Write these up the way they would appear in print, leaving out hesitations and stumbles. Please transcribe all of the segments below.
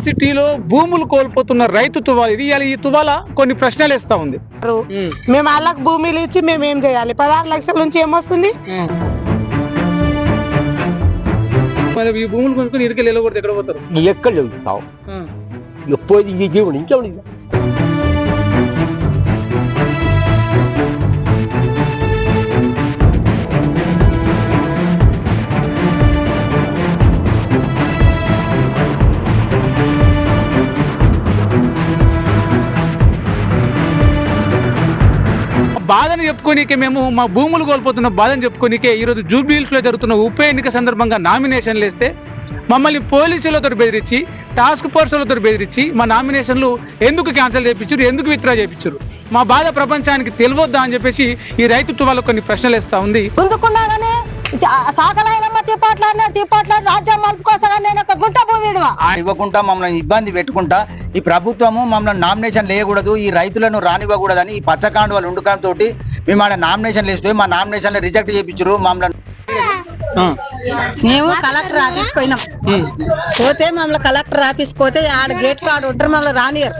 సిటీలో భూములు కోల్పోతున్న రైతు తువాల ఇది. ఈ తువాల కొన్ని ప్రశ్నలు ఇస్తా ఉంది. మేము వాళ్ళకి భూమిలు ఇచ్చి మేము ఏం చేయాలి? 16 లక్షల నుంచి ఏమొస్తుంది? మరి ఈ భూములు కొనుక్కొని ఇరుకెళ్ళి వెళ్ళకూడదు, ఎక్కడ పోతారు? ఎక్కడ చదువుతావు ఎప్పుడు ఇంకెవడు బాధను చెప్పుకోనికే మేము మా భూములు కోల్పోతున్న బాధను చెప్పుకోనికే ఈరోజు జూబ్లీహిల్స్ లో జరుగుతున్న ఉప ఎన్నిక సందర్భంగా నామినేషన్లు వేస్తే మమ్మల్ని పోలీసులతో బెదిరించి, టాస్క్ ఫోర్సులతో బెదిరించి మా నామినేషన్లు ఎందుకు క్యాన్సిల్ చేయించారు, ఎందుకు విత్డ్రా చేయించారు, మా బాధ ప్రపంచానికి తెలియవద్దా అని చెప్పేసి ఈ రైతు తువాలకు కొన్ని ప్రశ్నలు వేస్తా ఉంది. ఇవ్వకుండా మమ్మల్ని ఇబ్బంది పెట్టుకుంటా ఈ ప్రభుత్వము మమ్మల్ని నామినేషన్ లేయకూడదు, ఈ రైతులను రానివ్వకూడదని ఈ పచ్చకాండు వాళ్ళు ఉండుకంతో మేము ఆడ నామినేషన్లు వేస్తే మా నామినేషన్లు రిజెక్ట్ చేయించారు. మమ్మల్ని మేము కలెక్టర్ ఆఫీస్ పోయినాం, పోతే మమ్మల్ని కలెక్టర్ ఆఫీస్ పోతే ఆడ గేట్ కార్డు ఉంటారు, మమ్మల్ని రానియరు.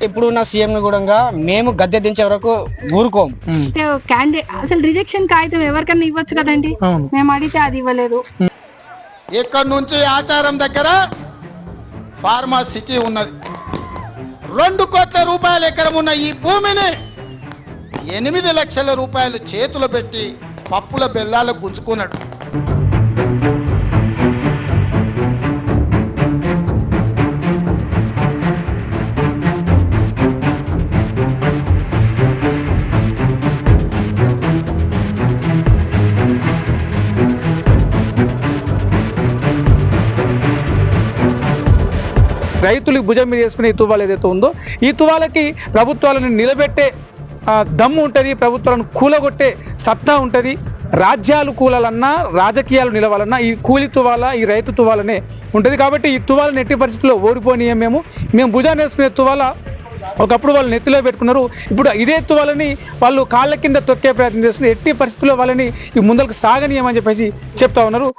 ఇప్పుడు నా సీఎం కూడా మేము గద్దె దించే వరకు ఊరుకోం. క్యాండిడేట్ అసలు రిజెక్షన్ కాగితం ఎవరికన్నా ఇవ్వచ్చు కదండి, మేము అడిగితే అది ఇవ్వలేదు. ఇక్కడ నుంచి ఆచారం దగ్గర ఫార్మా సిటీ ఉన్నది. 2 కోట్ల రూపాయల ఎకరం ఉన్న ఈ భూమిని 8 లక్షల రూపాయలు చేతులు పెట్టి పప్పుల బెల్లాలకు గుంజుకున్నాడు. రైతులకు భుజం మీద వేసుకునే ఈ తువాల ఏదైతే ఉందో ఈ తువాలకి ప్రభుత్వాలను నిలబెట్టే దమ్ము ఉంటుంది, ప్రభుత్వాలను కూలగొట్టే సత్తా ఉంటుంది. రాజ్యాలు కూలాలన్నా, రాజకీయాలు నిలవాలన్నా ఈ కూలి తువాల, ఈ రైతు తువాలనే ఉంటుంది. కాబట్టి ఈ తువాలను ఎట్టి పరిస్థితుల్లో ఓడిపోనీయం. మేము భుజాన్ని వేసుకునే తువాల ఒకప్పుడు వాళ్ళు నెత్తిలో పెట్టుకున్నారు, ఇప్పుడు ఇదే తువాలని వాళ్ళు కాళ్ళ కింద తొక్కే ప్రయత్నం చేస్తున్నారు. ఎట్టి పరిస్థితుల్లో వాళ్ళని ఈ ముందరకు సాగనీయమని చెప్పేసి చెప్తా ఉన్నారు.